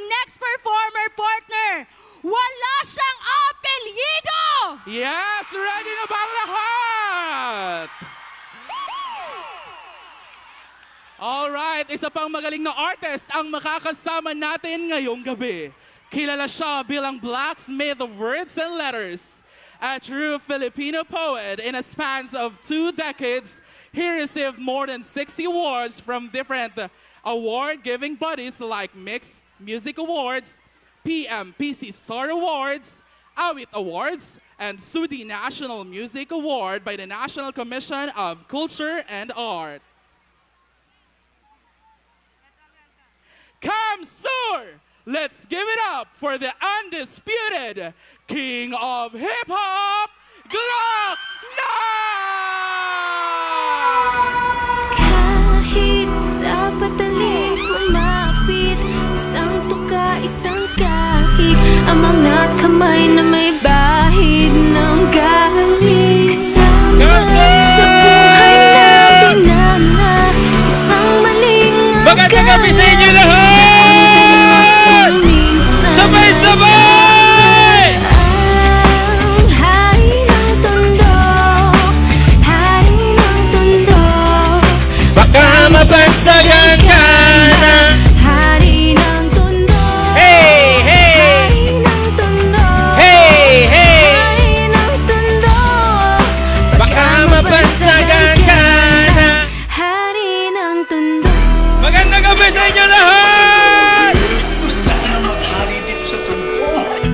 next performer partner. Wala siyang apelyido! Yes! Ready na ba ang lahat? Alright, isa pang magaling na artist ang makakasama natin ngayong gabi. Kilala siya bilang blacksmith of words and letters. A true Filipino poet in a span of 2 decades, he received more than 60 awards from different award-giving bodies like Mixed Music Awards, PMPC Star Awards, Awit Awards, and SUDI National Music Award by the National Commission of Culture and Art. Come, sir! Let's give it up for the undisputed King of Hip Hop, Glock 9! Kahit sa patalim kumapit, isang tuka, isang kahig, ang mga kamay na may bahid ng galing. Kasama sa buhay na binana, isang maling Magandang gabi sa inyo lahat! Sabay-sabay! Ang hari ng tondo, hari ng tondo, Baka mabansagan ka na. hari ng tondo, Hey, hey! hari ng tondo, Hey, hey! hari ng tondo, Baka mabansagan ka na. hari ng tondo. Magandang gabi sa inyo lahat! Gusto na maghari dito sa tondo.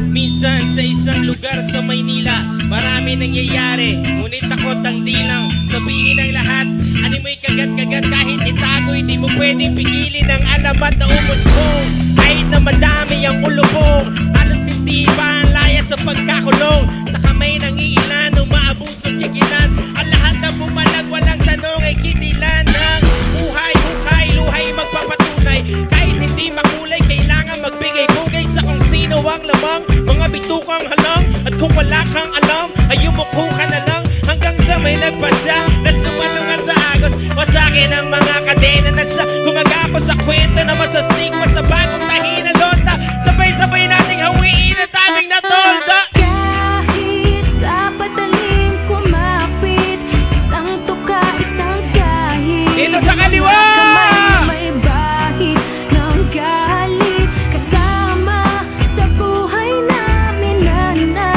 Minsan sa isang lugar sa Maynila, marami nangyayari, ngunit takot ang dilang. Sabihin ang lahat, ano mo'y kagat-kagat, kahit itago'y di mo pwedeng pigilin ang alamat na umusbong. Kahit na madami ang ulubong, halos hindi pa ang laya sa pagkakulong. Sa kamay ng iilan, umaabusong kikilan, ang lahat na pumalag, walang tanong ay kitilan ng buhay, hukay, luhay, magpapatunay. Kahit hindi makulay, kailangan magbigay bugay sa kung sino ang lamang. Mga bitukang halang, at kung wala kang alam, ay umuko ka na lang hanggang sa may nagpasya na sumalungan sa agos. Wasakin ang mga kadena na sa gumagapo sa kwento na masastig mo sa bagong tahi na lonta. Sabay-sabay nating hawiin ang daming natolda. Kahit sa patalim kumapit, isang tuka, isang kahig, Dito sa kaliwa! kamay na may bahid ng galit. Kasama sa buhay namin na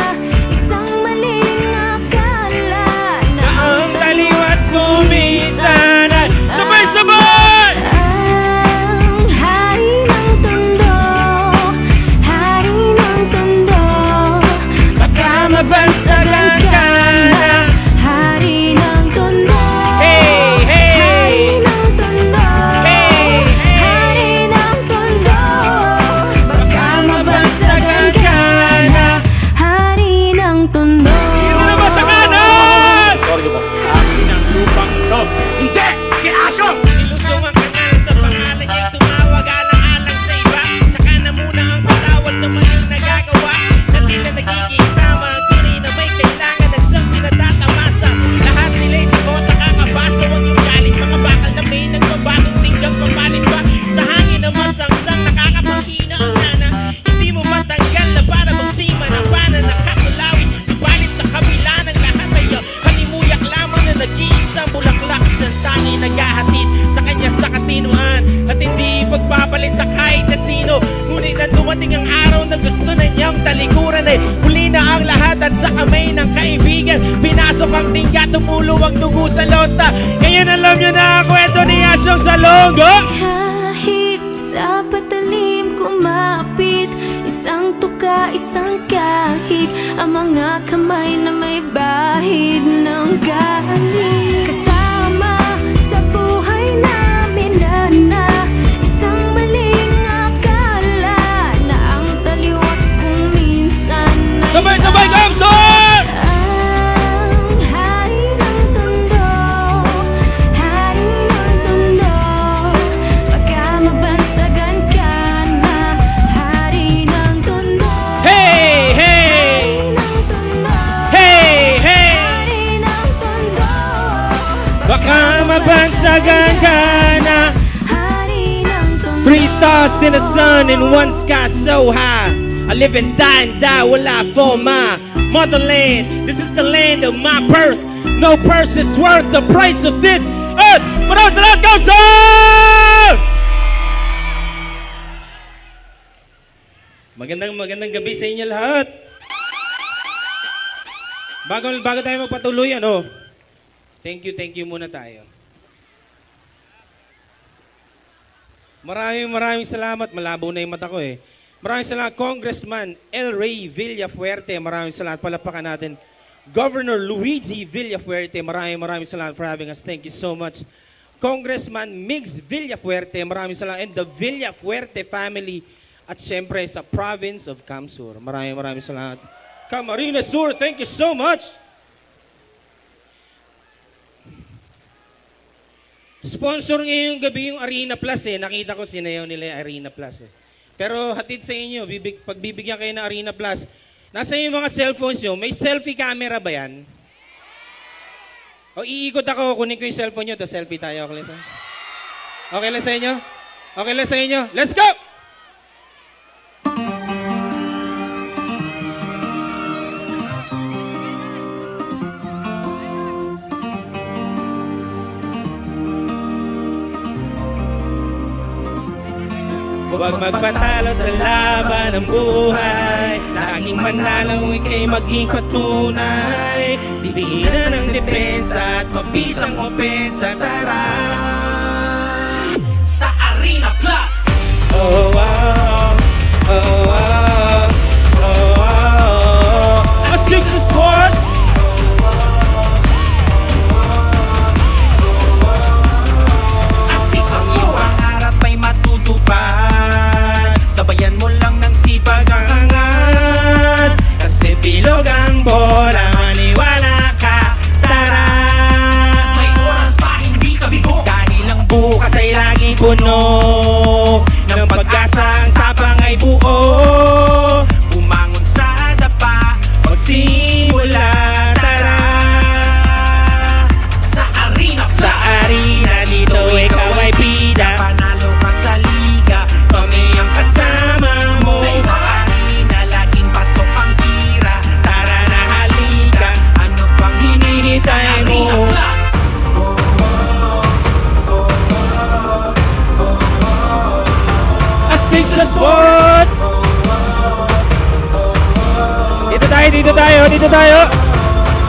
isang maling akala na Ang taliwas mo minsan ay sabay-sabay! ang hari ng tondo, hari ng tondo, Baka mabansagan ka na. hari ng tondo, Hey, hey! hari ng tondo, Hey, hey! hari ng tondo, baka mabansagan ka na, hari ng tondo. Dito na ba sa kanan? Akin ang lupang to. Hindi! Kiasyo! Nilusong ang kanal sa pangalan niya'y tumawag alang-alang sa iba. Saka na muna ang patawad sa maling nagagawa. Dali na nagiging tama ang tiri na may kailangan na siyang pinatatamasa. Lahat sila'y di ko nakakabasa. Huwag yung galing mga bakal na may nagbabagong tinggang pamalit pa. Sa hangin na masangsang nakakapangina ang nana. Hindi mo matanggal na para magsima ng pana nakatulawin. Subalit sa kabila ng lahat ay halimuyak lamang na nag-iisang bulaklak ng tangi naghahatid sa kanya sa katinuan. At hindi pagpapalit sa kahit na sino. Ngunit na dumating ang araw na gusto na niyang talikuran ay huli na ang lahat at sa kamay ng kaibigan. Pinasok ang tingga, tumulo ang dugo sa lonta. Ngayon alam niyo na ang kwento ni Asyong Salongo. Kahit sa patalim kumapit, isang tuka, isang kahig, ang mga kamay na may bahid ng galing. Kasama sa buhay namin na isang maling akala na ang taliwas kung minsan ay Sabay-sabay, Kamson! ang hari ng tondo, hari ng tondo, baka mabansagan ka na, hari ng tondo, Hey, hey! hari ng tondo, Hey, hey! hari ng tondo, Baka mabansagan ka na. hari ng tondo. 3 stars in the sun and 1 sky so high. I live and die, wala for my motherland. This is the land of my birth. No purse is worth the price of this earth. Maraming salamat, Kausan! Magandang gabi sa inyo lahat. Bago tayo magpatuloy, thank you muna tayo. Maraming salamat. Malabo na yung mata ko eh. Maraming salamat, Congressman El Rey Villafuerte. Maraming salamat. Palapakan natin. Governor Luigi Villafuerte. Maraming salamat for having us. Thank you so much. Congressman Migs Villafuerte. Maraming salamat. And the Villafuerte family. At syempre sa province of Camsur. Maraming salamat. Camarines Sur, thank you so much. Sponsor ngayong gabi yung Arena Plus eh. Nakita ko sinayaw nila yung Arena Plus eh. Pero hatid sa inyo, pagbibigyan kayo ng Arena Plus, nasa yung mga cellphones nyo, may selfie camera ba yan? O iikot ako, kunin ko yung cellphone nyo, tapos selfie tayo. Okay lang sa inyo? Okay lang sa inyo? Okay lang sa inyo? Let's go! Huwag magpatalo sa laban ng buhay. Laging manalo, ika'y maging patunay. Dibiran ng depensa at mabisang opensa. Tara! Sa Arena Plus! Oh, wow. Oh, wow. Oh, wow. Astig sa sports! Astig sa sports! Harap ay matutupad. Sabayan mo lang ng sipag ang angat. Kasi bilog ang bola, maniwala ka. Tara! May oras pa, hindi ka bigo. Dahil ang bukas ay laging puno ng pag-asa, ang tapang ay buo. Bumangon sa dapa, magsimula. Tara! Sa Arena Plus! Sa arena dito ikaw ay bida. Panalo ka sa liga, kami ang kasama mo. Sa arena, laging pasok ang tira. Tara na halika, ano pang hinihintay mo? Arena Plus! Astig sa sport! Dito tayo!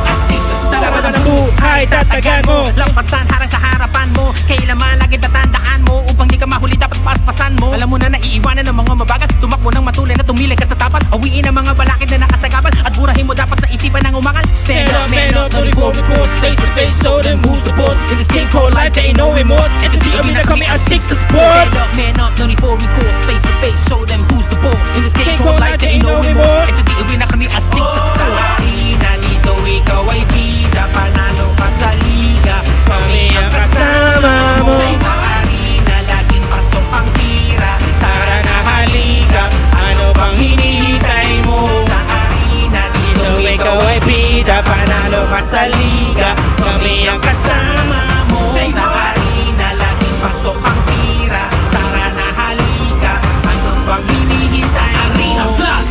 Astig sa Laban ng sports! buhay, tatagan mo. Lampasan, harang sa harapan mo. Kailanman lagi tatandaan mo. Upang di ka mahuli, dapat paspasan mo. Alam mo na naiiwanan ng mga mabagal. Tumakbo ng matulay na tumili ka sa tapat. Awiin ang mga balakid na nakasagapan. At burahin mo dapat sa isipan ng umangal. Stand up, man up, no need for recourse. Face to face, show them who's the boss. In this game called life, they ain't no remorse. And the arena kami astig sa sports. Stand up, man up, no need for recourse. Face to face, show them who's the boss. In this game called life, they ain't no remorse. And the arena kami astig sa sports. Arena dito ikaw ay bida. Panalo ka sa liga, kami ang kasama mo. Sa arena, laging pasok ang tira. Tara na halika, ano bang hinihintay mo? Sa arena, Dito ikaw ay bida, panalo ka sa liga, kami ang kasama mo. Sa arena, laging pasok ang tira. Tara na halika, ano bang hinihintay mo? Arena Plus!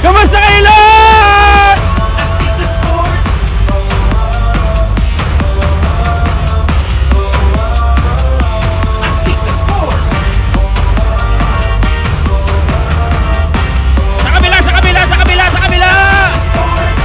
Kamusta kayo lahat? Astig sa sports! Astig sa sports! Sa kabila! Sa sports!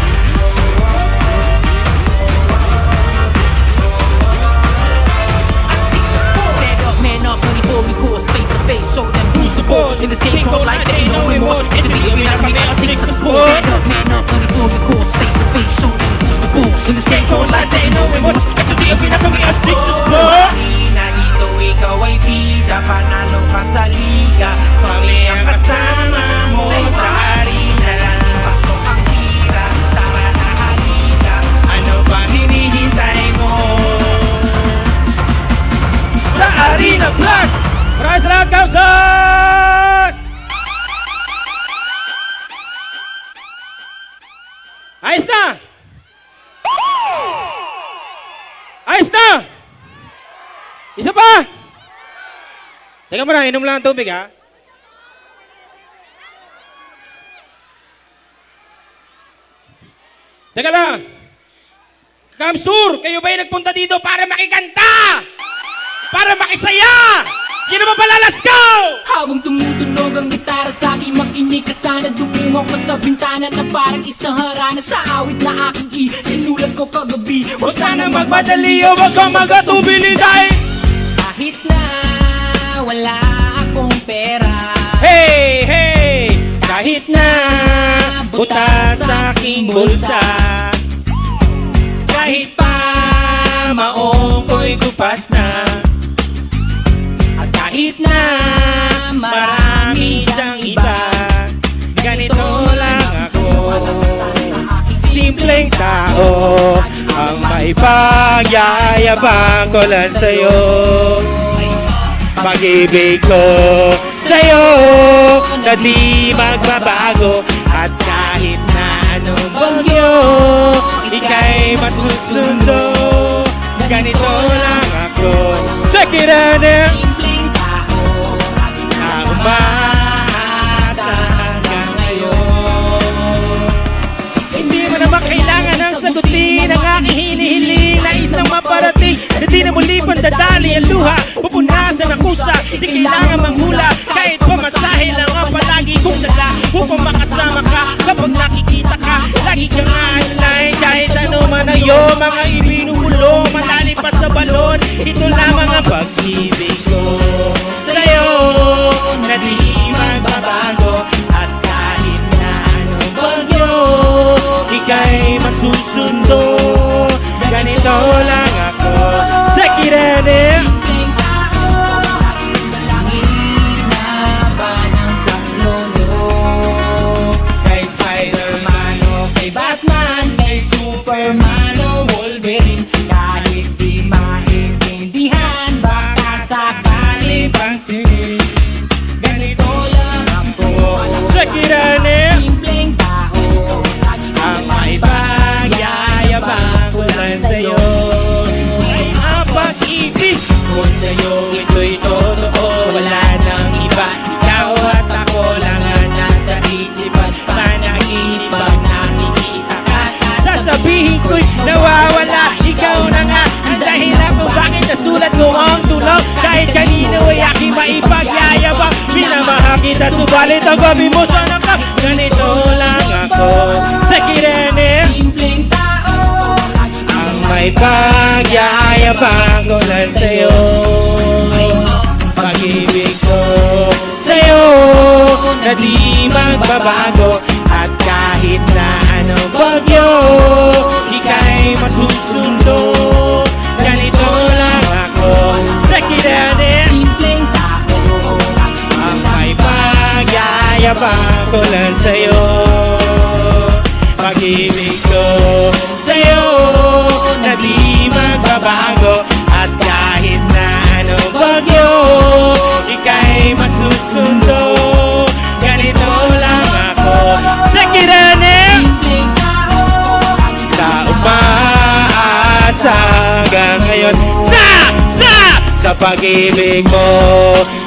Astig sa sports! Stand up, man up, no need for recourse. Face to face, show them who's the boss. In this game called life, there ain't no remorse. Enter the arena, kami astig sa sports. Stand up, man up, no need for recourse. Face to face, show them who's the boss. In this game called life, there ain't no remorse. Enter the arena, kami astig sa sports. Arena dito ikaw ay bida, panalo ka sa liga, kami ang kasama mo. Sa arena laging pasok ang tira. Tara na halika, ano pa hinihintay mo? Sa Arena Plus! Maraming salamat, Kausan! Ayos na! Ayos na! Isa pa! Teka mo na, inom lang ang tubig ha. Teka lang. Kamsur, kayo ba yung nagpunta dito para makikanta? Para makisaya? Yan naman pala, let's go! Habang tumutunog ang gitara sa akin, makinig ka sana. Dumungo ko sa bintana na parang isang harana. Sa awit na aking sinulat ko kagabi. Huwag sana magmadali o wag kang magatubili dahil Kahit na wala akong pera, hey, hey! Kahit na buta sa aking bulsa, kahit pa maong ko'y kupas na, at kahit na marami siyang iba, ganito lang ako, simpleng tao, ang maipagyayabang ko lang sa'yo. Pag-ibig ko sa'yo na di magbabago, at kahit na anong bagyo, ika'y masusundo. Ganito lang ako. Check it out now. simpleng tao, Na umaasa hanggang ngayon. Hindi mo naman kailangan ng sagutin ang aking hinihiling. Nais lang maparating na di na muli pandadali ang luha. Pupunasan ang kusa, di kailangan manghula. Kahit pamasahe lang ang palagi kong dala upang makasama ka kapag nakikita ka. Lagi kang aalay kahit ano man ang iyong mga ibinuhulong. Malalim pa sa balon, ito lamang ang pag-ibig ko sa'yo na di magbabago. At kahit na anong bagyo, ika'y masusundo. Ganito lang ako. Check it out there. simpleng tao, dalangin na ba ng saklolo? Kay Spider-Man o Kay Batman, kay Superman o Wolverine, kahit di maintindihan, baka sakali pansinin. Ganito lang ako, check it out there. simpleng tao, Ang maipagyayabang ko lang sa'yo ay ang pag-ibig ko sa'yo. Ito'y totoo, wala nang iba. Ikaw at ako lang ang nasa isipan. Panaginip pag nakikita ka, sasabihin ko'y nawawala. Ikaw na nga ang dahilan kung bakit nasulat ko ang tulog. Kahit kanino ay aking maipagyayabang. Minamahal kita, subalit ang gabi mo sa nangkap. Ganito lang ako. Sakiranin simpleng tao, ang may pagyayabang ko lang sa'yo. Pag-ibig ko sa'yo na di magbabago. At kahit na anong bagyo, ika'y masusundo. Ganito lang ako. Sakiranin simpleng tao, ang may pagyayabang ko lang sa'yo. Pag-ibig ko sa'yo na di magbabago. At kahit na anong bagyo, ika'y masusundo. Ganito lang ako. Sakiranin simpleng tao, na umaasa hanggang ngayon sa pag-ibig mo.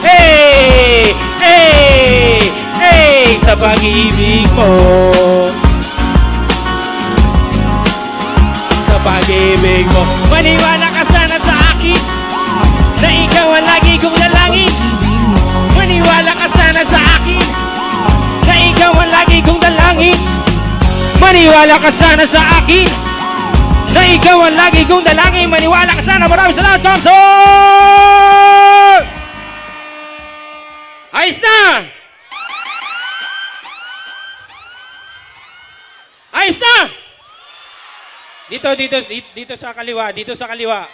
Hey! Hey! Hey! Sa pag-ibig mo. Sa pag-ibig mo. Maniwala ka sana sa akin na ikaw ang lagi kong lalangin. Maniwala ka sana sa akin na ikaw ang lagi kong dalangin. Maniwala ka sana sa akin na ikaw ang lagi kong dalangin. Maniwala ka sana. Maraming salamat, Kamsor! Ayos na! Ayos na! Dito sa kaliwa, dito sa kaliwa.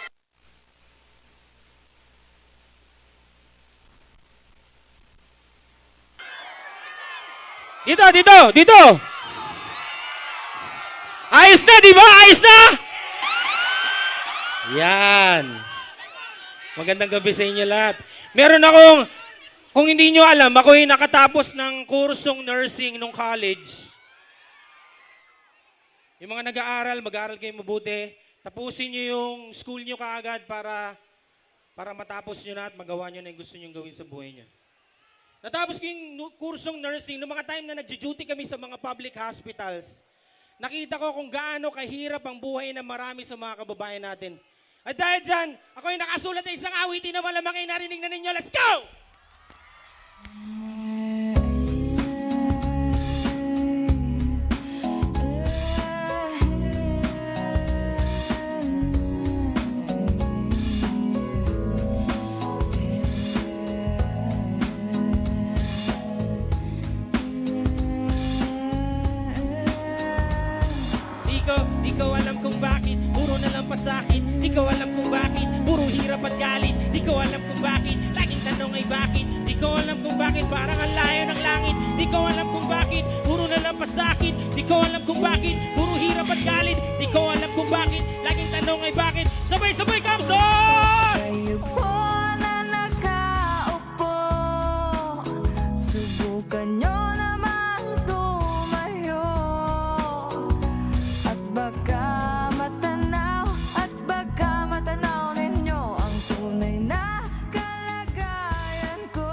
Dito! Ayos na, di ba? Ayos na! Yan. Magandang gabi sa inyo lahat. Meron akong, kung hindi nyo alam, ako'y nakatapos ng kursong nursing nung college. Yung mga nag-aaral, mag-aaral kayo mabuti. Tapusin nyo yung school nyo kaagad para para matapos nyo na at magawa nyo na yung gusto nyo gawin sa buhay nyo. Natapos ko yung kursong nursing, noong mga time na nag-duty kami sa mga public hospitals, nakita ko kung gaano kahirap ang buhay ng marami sa mga kababayan natin. At dahil dyan, ako yung nakasulat na isang awitin na malamang ay narinig na ninyo. Let's go! Di ko alam kung bakit, puro na lang pasakit. Di ko alam kung bakit, puro hirap at galit. Di ko alam kung bakit, laging tanong ay bakit. Di ko alam kung bakit, parang ang layo ng langit. Di ko alam kung bakit, puro na lang pasakit. Di ko alam kung bakit, puro hirap at galit. Di ko alam kung bakit, laging tanong ay bakit. Sabay-sabay, Kamson! Kayo po na nakaupo, subukan nyo namang tumayo. At baka matanaw ninyo ang tunay na kalagayan ko.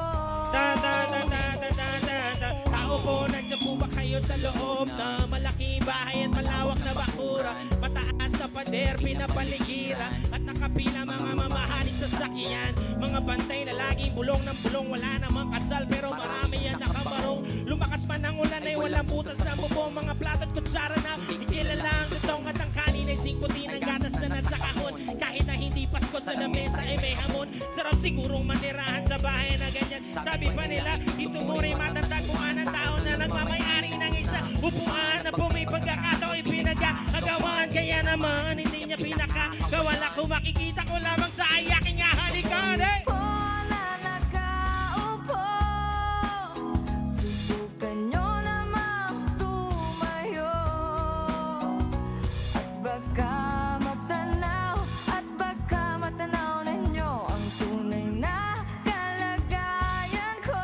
Tao po, nandiyan po ba kayo sa loob na malaking bahay at malawak na bakura? Mataas na pader, pinapaligiran at nakapila mga mamahaling sasakyan. Mga bantay na laging bulong ng bulong, wala namang kasal pero marami yan nakabarong. Lumakas man ang ulan ay walang butas sa bubong. Mga plato at kutsara na ikilala ang tutong at ang kanin ay singkutin ang gatas na nasa kahon. Kahit na hindi Pasko sa lamesa ay may hamon. Sarap sigurong manirahan sa bahay na ganyan. Sabi pa nila, ito mo rin matatagpuan ng tao na nagmamayari ng isa. Upuan na po may pagkakatao'y pinag-agawan. Kaya naman hindi niya pinakagawala. Kung makikita ko lamang sa ayaking halikan. Po na nakaupo, subukan nyo namang tumayo. At baka matanaw ninyo ang tunay na kalagayan ko.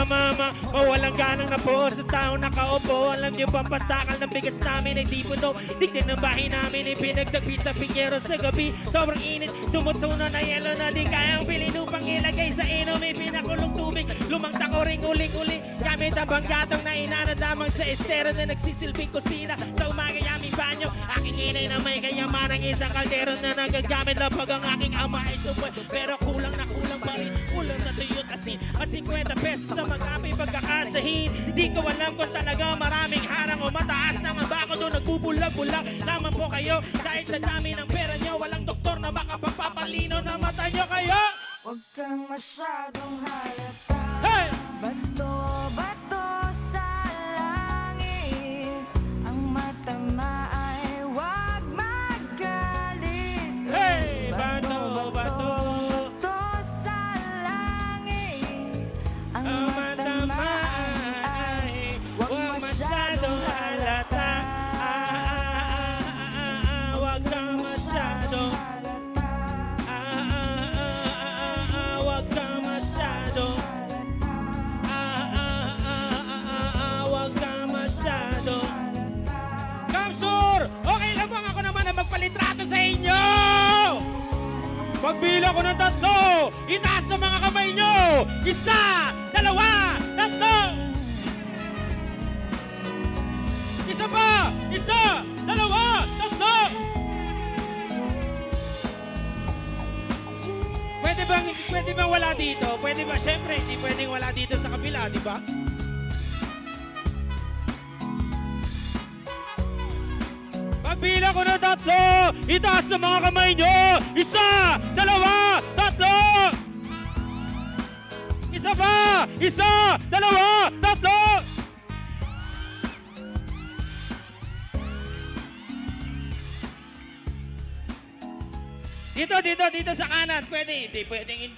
Mama, walang ganang na po sa tao nakaupo. Alam niyo bang patakal ng bigas namin ay di puno. Tignan ng bahay namin ay pinagtagpit na pinyero sa gabi. Sobrang init, tumutuno na yelo na di kayang bilhin upang ilagay sa inom. May pinakulong tubig, lumang tako ring uling-uli. Gamit ang banggatong na inanad lamang sa estero na nagsisilbing kusina. Sa umaga yaming banyo, aking inay na may kayamanang isang kaldero na nagagamit lang pag ang aking ama ay supoy. Pero kulang pa rin, kulang na tuyot asin. At 50 pesos sa mag-apay pagkakasahin. Di ko alam kung talaga maraming harang o mataas naman ba ako doon nagbubulag-bulag naman po kayo. Dahil sa dami ng pera nyo, walang doktor na makapagpapalino na mata nyo kayo. Huwag kang masyadong halata. Hey! Bato sa langit, ang matama ay huwag magalit. Hey! Bato sa langit, ang matama ay huwag masyadong halata. Huwag kang masyadong huwag kang masyadong huwag kang masyadong Kamsur! Okay lang bang ako naman na magpalitrato sa inyo? Pagbilang ko ng 3, itaas sa mga kamay nyo! 1, 2, 3! Isa pa! 1, 2, 3! Pwede bang wala dito? Pwede ba? Siyempre, hindi pwedeng wala dito sa kabila, di ba? Pagbilang ko ng 3, itaas sa mga kamay nyo! 1, 2, 3! Isa pa! 1, 2, 3! Dito sa kanan. Pwede. Hindi pwedeng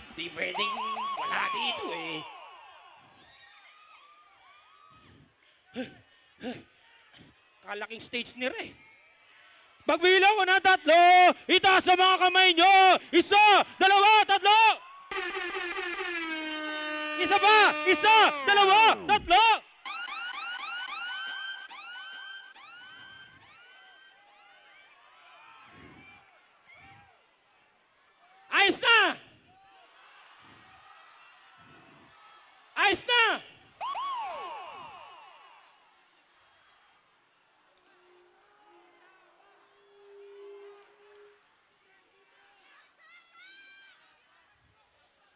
wala dito eh. Kalaking stage ni Ray. Pagbilang ko ng 3, itaas sa mga kamay nyo. 1, 2, 3! Isa pa! 1, 2, 3!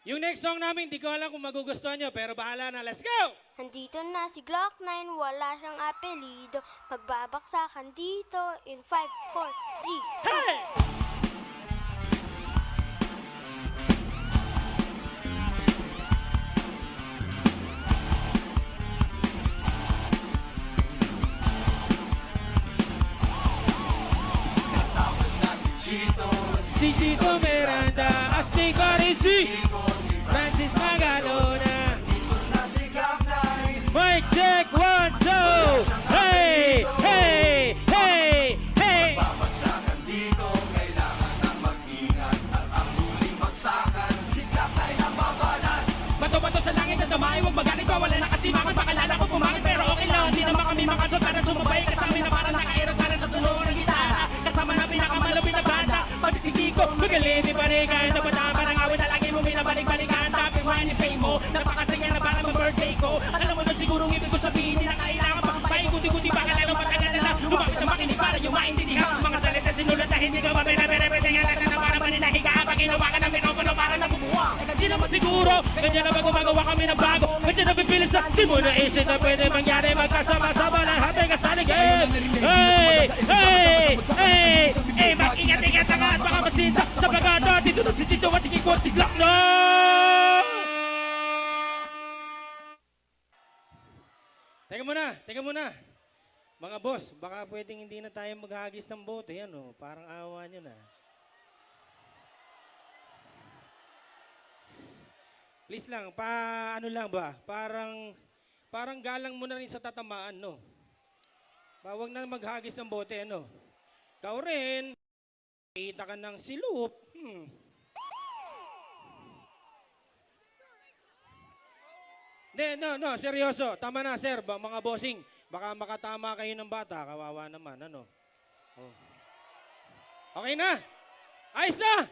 Yung next song namin, di ko alam kung magugustuhan nyo, pero bahala na. Let's go! Nandito na si Glock 9, wala siyang apelido. Magbabaksakan dito in 5, 4, 3. Hey! Si Chico Miranda, Asti Carisi, Francis Magalona. Mic check, 1, 2. Hey, hey, hey, hey. Bato-bato sa langit at damay, huwag magalit pa, wala na kasimangan. Pakalala ko pumangit pero okay lang. Hindi naman kami makasot para sumabay. Kasama na parang nakairap para sa tulong ng gitara. Kasama na pinakamalapit na banda. Pati si Kiko, magaling di pa rin kahit na bata. Parang awit na lagi mo binabalik-balikan. Topic wine and fame mo, napakasaya na parang mag-birthday ko. Alam mo na sigurong ibig ko sabihin, hindi na kailangan pang paikuti-kuti. Baka lalo matagal na lang, lumapit na makinig para yung maintindihan. Mga salita sinulat na hindi ka mapinapere-pere. Nga lang na parang maninahiga. Pag ginawa ka ng microphone parang nabubuwang. Hindi naman siguro, ganyan na ba gumagawa kami ng bago? Ganyan na bibilis sa di mo naisip na pwede mangyari. Magkasama-sama lahat ay kasaligid. Hey! Hey! Hey! Hey! Mag-ingat-ingat na nga at baka masinta sa pagkata. Dito na si Chito at si Kiko at si Glock na! Teka muna. Mga boss, baka pwedeng hindi na tayo maghagis ng bote. Yan o, parang awa nyo na. Please lang, ano lang ba? Parang galang mo na rin sa tatamaan, no? Huwag na maghagis ng bote, ano? Ikaw rin, kita ka ng silup. No, seryoso. Tama na, sir. Mga bossing, baka makatama kayo ng bata. Kawawa naman, ano? Oh. Okay na? Ayos na?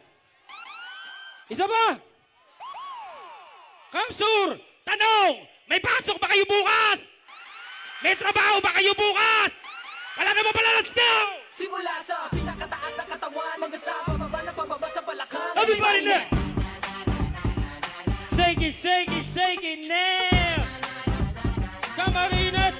Isa ba? Kamsur! Tanong! May pasok ba kayo bukas? May trabaho ba kayo bukas? Wala na ba pala? Let's go! Simula sa pinakataas ng katawan, hanggang sa pababa sa balakang. Everybody now! Shake it now! Camarines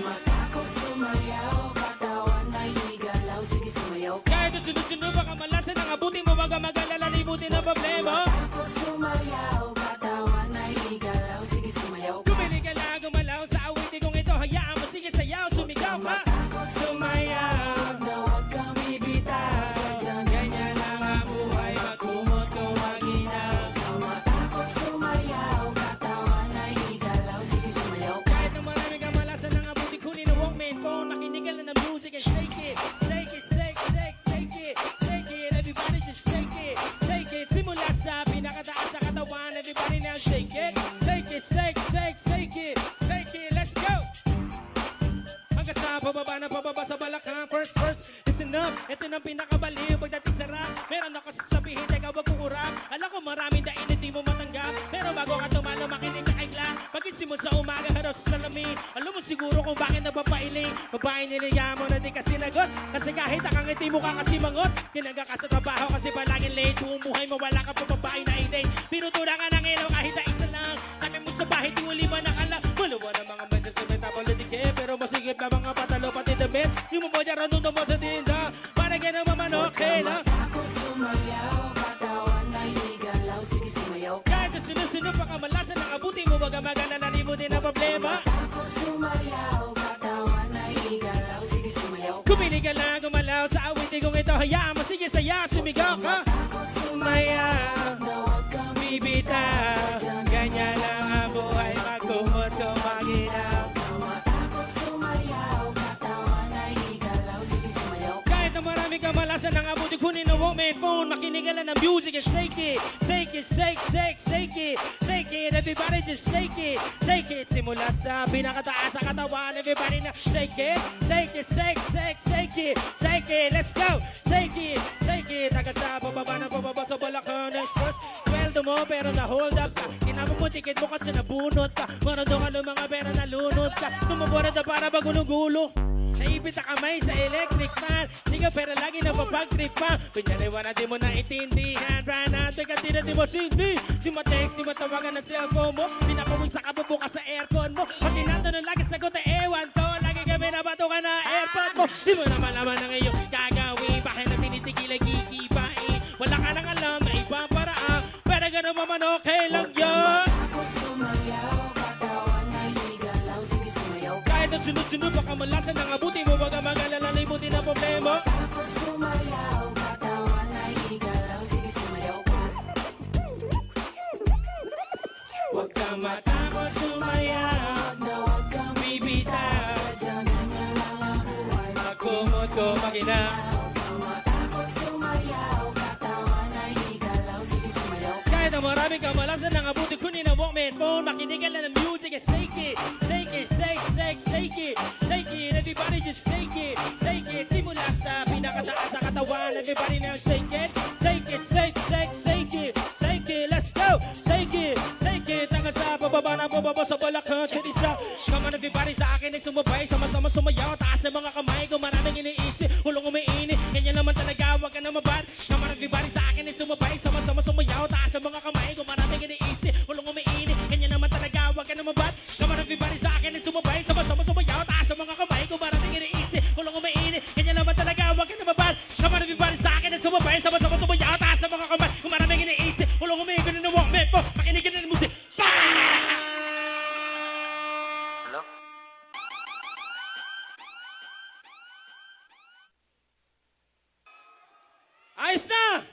Matakot sumayaw, katawan ay igalaw. Sige sumayaw ka. Kahit ang sunod-sunod baka malasan ang abutin mo, wag mag-alala, libutin ang problema. Matakot sumayaw, katawan ay igalaw. Sige sumayaw ka. Kumili ka lang, gumalaw sa awitin kong ito. Hayaan mo, sige sayaw, sumigaw ka. Matakot Sumayaw, na huwag kang bibitaw. Sadyang ganyan lang ang buhay, magkumot kung maginaw. matakot sumayaw, katawan ay igalaw. Sige sumayaw ka. Kahit ang marami kang malasan ang abutin, kunin ang Walkman phone, makinigal na ng music and shake it. Shake it, shake it. Shake it, everybody just shake it. Shake it, simula sa pinakataas sa katawan, everybody now shake it. Shake it, shake it. Shake it, let's go! Hanggang sa pababa sa balakang. First, listen up. Ito na pinakabaliw pagdating sa rap. Meron ako sasabihin, teka wag kong urap. Alam ko maraming dain hindi mo matanggap. Pero bago ka tumalo, makinig ka kaigla. Pagising mo sa umaga, harap sa salamin. Alam mo siguro kung bakit napapailing. Babae niliya mo na di ka sinagot. Kasi kahit nakangiti mo ka kasi mangot. Tinaga ka sa trabaho kasi palaging late. Bumuhay mo, wala ka pa babae na i-date. Pinutula ka ng ilaw kahit na isa lang. Kami mo sa bahay, di uli man nakala. Malawa ng mga medyo sa metapolitike. Pero masigip na mga patalo pati damit. Yung mo dyan, ranundo mo sa tinda. Para ganang mamanok, okay na? Matakot sumayaw, katawan ay igalaw. Sige sumayaw ka. Kahit sa sunod-sunod pa kamalasan ang abuti mo, wag ang mag-alala, libutin ang problema. Matakot sumayaw, katawan ay igalaw. Sige sumayaw ka. Kumili ka lang, gumalaw sa awitin kong ito. Hayaan mo, sige saya, sumigaw ka. Matakot Sumayaw, na huwag kang bibitaw. Ganyan lang ang buhay, magkumot kung maginaw. matakot sumayaw, katawan ay igalaw. Sige sumayaw ka. Kahit na marami kang malasan ang abuti, kunin ang Walkman phone, makinigalan ng music and shake it. Shake it, shake it. Shake it, everybody just shake it. Shake it, simula sa pinakataas sa katawan, everybody na shake it. Shake it, shake it. Shake it, let's go. Shake it. Hanggang sa pababa sa balakang. Next verse, sweldo mo pero na-hold up ka. Kinama mo ticket mo kasi nabunot ka. Marado ka ng mga pera na lunod ka. Tumabora na para bagulong-gulo. Naipit sa kamay sa electric fan. Di ka pero lagi napapag-trip pa. Pinyaliwa na di mo naintindihan. Rana teka, di mo sindi. Di mo text, di mo tawagan ng cellphone mo. Pinapawis sa kabubukas sa aircon mo. Pag tinatanong lagi sagot ay ewan ko. Lagi kami nabatukan na airpod mo. Di mo naman naman ang iyong gagawin. Bakit na tinitigil ay gigibain? Wala ka nang alam na ibang paraan. Pero ganun mo man okay lang yun. Kahit ang sunod-sunod baka malasan ang abuti mo. Wag ka mag-alala, limutin ang problema. Huwag kang matakot sumayaw, huwag kang bibitaw. Makumot ko magina. Kahit ang maraming kamalasan ng abuti kunin ang Walkman phone. Makinig ka lang ng music and shake it. Shake it, shake, shake, shake it. Shake it, everybody just shake it. Shake it, simula sa pinakataas sa katawan. Everybody now shake it. Shake it, shake, shake, shake it. Shake it, let's go. Shake it, shake it. Hanggang sa bababa na bababa sa balakang tinisa. Come on everybody sa akin ay sumabay. Sama-sama sumayaw. Taas ang mga kamay ko. Maraming iniisip. Hulong umiinit. Ganyan naman talaga. Huwag ka na mabad. Come on everybody sa akin ay sumabay. Sama-sama sumayaw. Taas ang mga kamay ko. Maraming iniisip. Hulong umiinit. Ganyan naman talaga. Huwag ka na mabad. Come on everybody sa akin ay sumabay. Sama-sama sumayaw. Taas ang mga kamay ko. Maraming iniisip. Hulong umiinit. Ganyan naman talaga. Huwag ka na mabad. Come on everybody sa akin ay sumabay. Sama-sama sumayaw. Taas ang mga kamay ko. Maraming iniisip. Hulong umiinit. Ganyan na Walkman mo. Makinig ka na ng musik. Ayos na!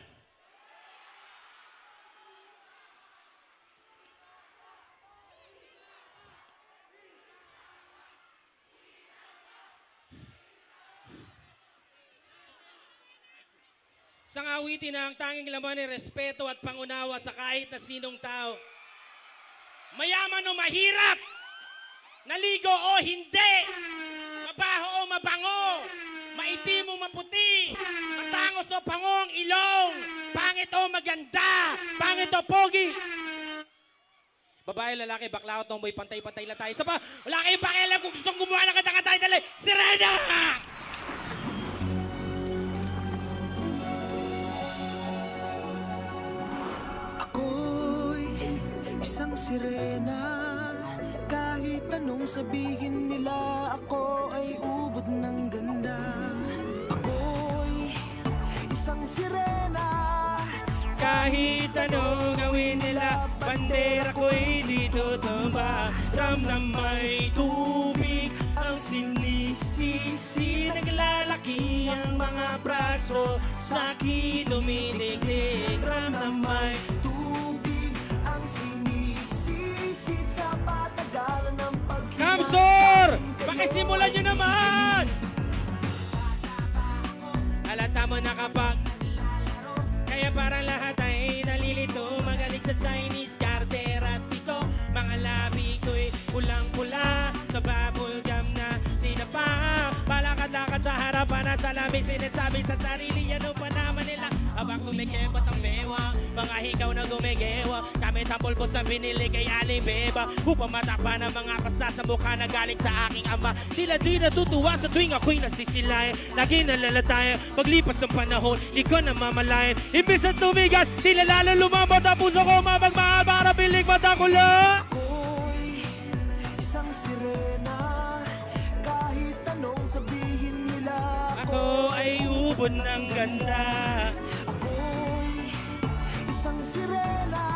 Sang awitin na ang tanging laman ay respeto at pangunawa sa kahit na sinong tao. Mayaman o mahirap, naligo o hindi, mabaho o mabango, maitim o maputi, matangos o pangong ilong, pangit o maganda, pangit o pogi. Babae, lalaki, bakla o tomboy, pantay-pantay lang tayo. Isa pa, wala kayong pakialam kung gustong gumawa ng kanta-kanta, dali, Sirena! Ako'y isang sirena. Kahit anong sabihin nila, ako ay ubod ng ganda. Ako'y isang sirena. Kahit anong gawin nila, bandera ko'y dito tumba. Ramdam may tubig ang sinisisi. Naglalaki ang mga braso, sa akin dumidigdig. Ramdam may Tubig ang sinisisid sa patagalan ng paghinga. Kamsor! Pakisimulan nyo naman! Halata mo na kapag kaya parang lahat ay nalilito. Magaling sa Chinese, cartera at piko. Mga labi ko'y pulang-pula sa bubble gum na sinapa. Palakad-lakad sa harapan at salamin. Sinasabi sa sarili, ano pa naman nila? Abang kumikebot ang bewa, mga hikaw na gumigewa. Gamit ang pulbo sa binili kay Aling Beba. Upang matapa ng mga pasa sa mukha na galing sa aking ama. Tila di natutuwa sa tuwing ako'y nasisilayan. Lagi nalalatayan, paglipas ng panahon, di ko na mamalayan. Imbis na tumigas, tila lalo lumamot ang puso ko. Mamagmahal para piling mata ko lang. Ako'y isang sirena. Kahit anong sabihin nila, Ako ay ubod ng ganda. ako'y isang sirena.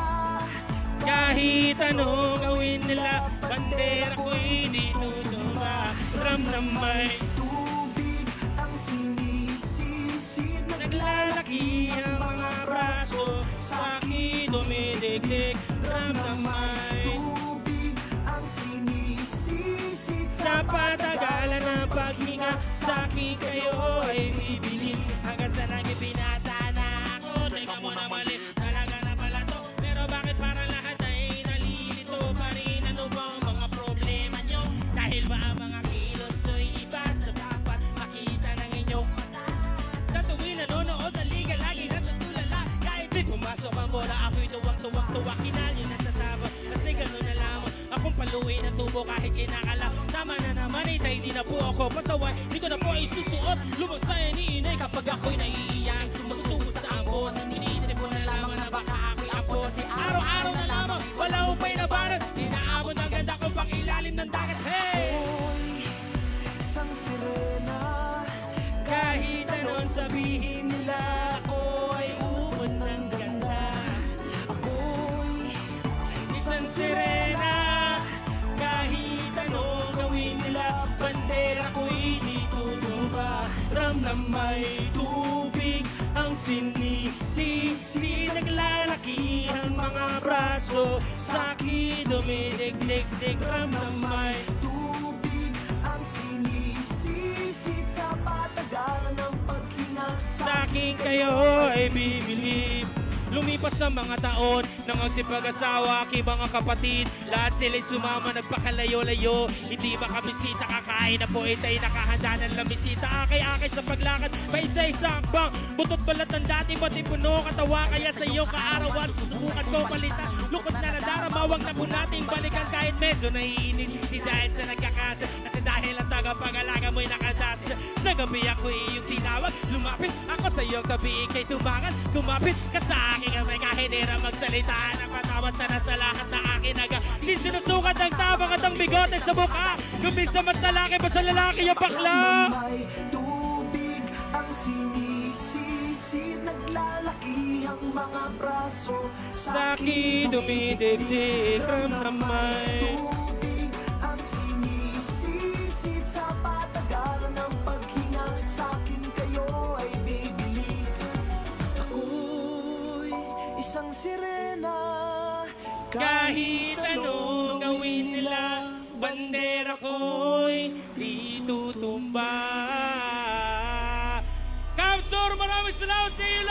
Kahit anong gawin nila, bandera ko'y dito tumba. Ramdam may Tubig ang sinisisid. naglalaki ang mga braso, sa akin dumidigdig. Ramdam may Tubig ang sinisisid sa patagalan ng paghinga, sa akin kayo ay bibili. Hanggang sa naging binata na ako, teka mo na mali, talaga na pala to. Pero bakit parang lahat ay nalilito pa rin? Ano ba ang mga problema nyo? Dahil ba ang mga kilos ko'y iba sa dapat makita ng inyong mata? Sa tuwing nanonood ng liga, lagi natutulala. Kahit di pumasok ang bola, ako'y tuwak-tuwak-tuwak. Kinalyo na sa taba, kasi gano'n na lamang. Akong paluin ang tubo kahit kinakala. Tama na naman, itay di na po ako pasaway. Di ko na po isusuot, lumang sa ni inay. Kapag ako'y naiiyak, sumusubo sa ambon. Iniisip ko na lamang na baka sinisisi, naglalaki ang mga braso. Sa akin dumidig-dig-dig ramdamay. Tubig ang sinisisid sa patagalan ng paghinga. Sa akin kayo ay bibilib. Lumipas ang mga taon nang ang sipag-asawa, aking mga kapatid, lahat sila'y sumama, nagpakalayo-layo. Hindi makabisita, kakain na po itay nakahanda ng lamisita. Akay-akay sa paglakad, may isa-isa ang bang. Butot balat ng dati, pati puno katawa. Kaya sa iyong kaarawan, susubukan ko palitan. Lukot na nadarama, wag na po nating balikan. Kahit medyo naiinit, di dahil sa nagkakasa. Kasi dahil ang tagapag-alaga mo'y nakadasa. Sa gabi ako iyong tinawag, lumapit ako sa iyong tabi, ikay tumangan. Kumapit ka sa aking kamay, kahit hirap magsalita. Napatawad sana sa lahat na akin naga. Di sinusukat ang tabang at ang bigote sa mukha. Kumbisa man sa lalaki, ba sa lalaki yung bakla? May tubig ang sinisisid, naglalaki ang mga braso. Sa akin dumidig-dig ramdamay. Tubig ang sinisisid sa patagalan ng paghinga. Sa akin kayo ay bibili. Ako'y isang sirena. Kahit anong gawin nila, bandera ko'y di tutumba. Kamsur, maraming salamat sa iyo!